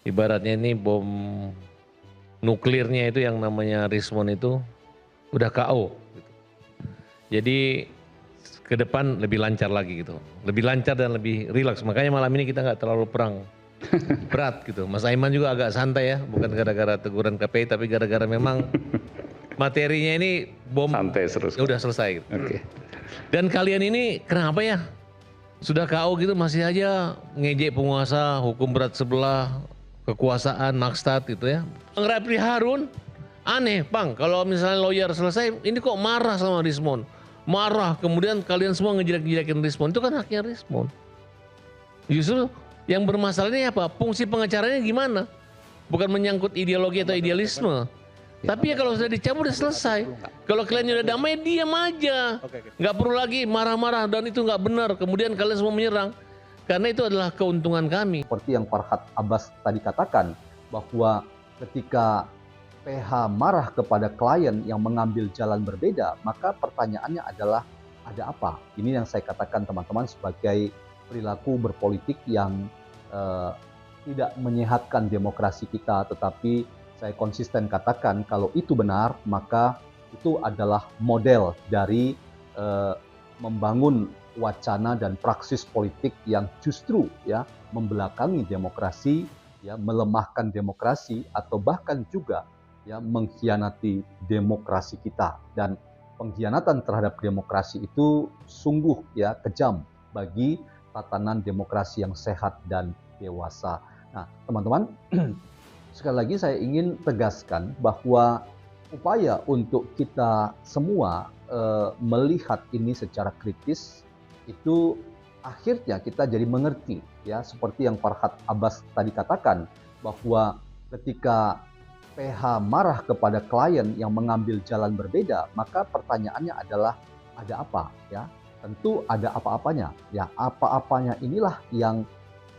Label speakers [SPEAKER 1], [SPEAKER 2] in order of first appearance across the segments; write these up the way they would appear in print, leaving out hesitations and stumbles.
[SPEAKER 1] Ibaratnya ini bom nuklirnya itu yang namanya Rismon itu udah KO gitu. Jadi ke depan lebih lancar lagi gitu, lebih lancar dan lebih rileks. Makanya malam ini kita nggak terlalu perang berat gitu. Mas Aiman juga agak santai ya, bukan gara-gara teguran KPI tapi gara-gara memang materinya ini bom
[SPEAKER 2] Santai terus.
[SPEAKER 1] ya udah selesai gitu.
[SPEAKER 2] Oke.
[SPEAKER 1] Dan kalian ini kenapa ya? Sudah KO gitu masih aja ngejek penguasa, hukum berat sebelah, kekuasaan, maksat gitu ya. Bang Refli Harun, aneh Bang, kalau misalnya lawyer selesai, ini kok marah sama Rismon. Marah, kemudian kalian semua ngejelek-jelekin Rismon, itu kan haknya Rismon. Justru yang bermasalah ini apa? Fungsi pengacaranya gimana? Bukan menyangkut ideologi atau idealisme. Tapi ya kalau sudah dicabut udah selesai. Kalau kalian udah damai diam aja. Nggak perlu lagi marah-marah dan itu nggak benar. Kemudian kalian semua menyerang. Karena itu adalah keuntungan kami.
[SPEAKER 3] Seperti yang Farhad Abbas tadi katakan, bahwa ketika PH marah kepada klien yang mengambil jalan berbeda, maka pertanyaannya adalah ada apa? Ini yang saya katakan teman-teman sebagai perilaku berpolitik yang tidak menyehatkan demokrasi kita, tetapi saya konsisten katakan kalau itu benar, maka itu adalah model dari membangun wacana dan praksis politik yang justru ya membelakangi demokrasi, ya melemahkan demokrasi atau bahkan juga ya mengkhianati demokrasi kita. Dan pengkhianatan terhadap demokrasi itu sungguh ya kejam bagi tatanan demokrasi yang sehat dan dewasa. Nah, teman-teman, sekali lagi saya ingin tegaskan bahwa upaya untuk kita semua melihat ini secara kritis itu akhirnya kita jadi mengerti ya, seperti yang Farhad Abbas tadi katakan, bahwa ketika PH marah kepada klien yang mengambil jalan berbeda, maka pertanyaannya adalah ada apa ya? Tentu ada apa-apanya. Ya, apa-apanya inilah yang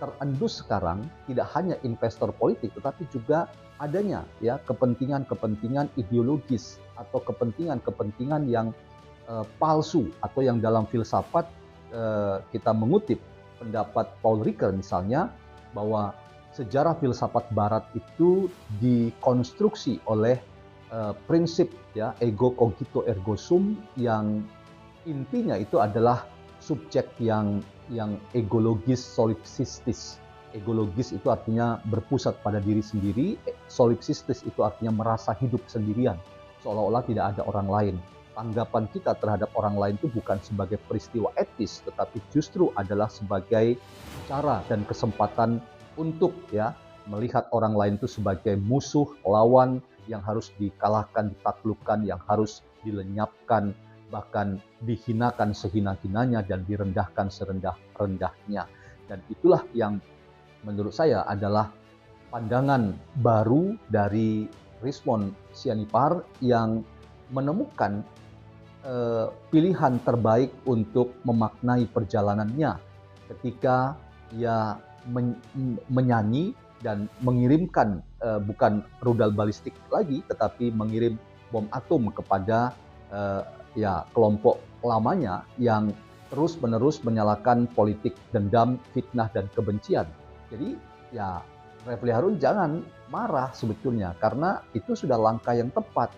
[SPEAKER 3] terendus sekarang, tidak hanya investor politik tetapi juga adanya ya kepentingan-kepentingan ideologis atau kepentingan-kepentingan yang palsu, atau yang dalam filsafat kita mengutip pendapat Paul Ricoeur misalnya, bahwa sejarah filsafat barat itu dikonstruksi oleh prinsip ya ego cogito ergo sum, yang intinya itu adalah subjek yang egologis solipsistis. Egologis itu artinya berpusat pada diri sendiri, solipsistis itu artinya merasa hidup sendirian, seolah-olah tidak ada orang lain. Tanggapan kita terhadap orang lain itu bukan sebagai peristiwa etis, tetapi justru adalah sebagai cara dan kesempatan untuk ya melihat orang lain itu sebagai musuh, lawan yang harus dikalahkan, ditaklukkan, yang harus dilenyapkan, bahkan dihinakan sehina-hinanya dan direndahkan serendah-rendahnya. Dan itulah yang menurut saya adalah pandangan baru dari Rismon Sianipar yang menemukan pilihan terbaik untuk memaknai perjalanannya ketika ia menyanyi dan mengirimkan bukan rudal balistik lagi, tetapi mengirim bom atom kepada ya kelompok lamanya yang terus-menerus menyalakan politik dendam, fitnah, dan kebencian. Jadi ya Refli Harun jangan marah sebetulnya, karena itu sudah langkah yang tepat.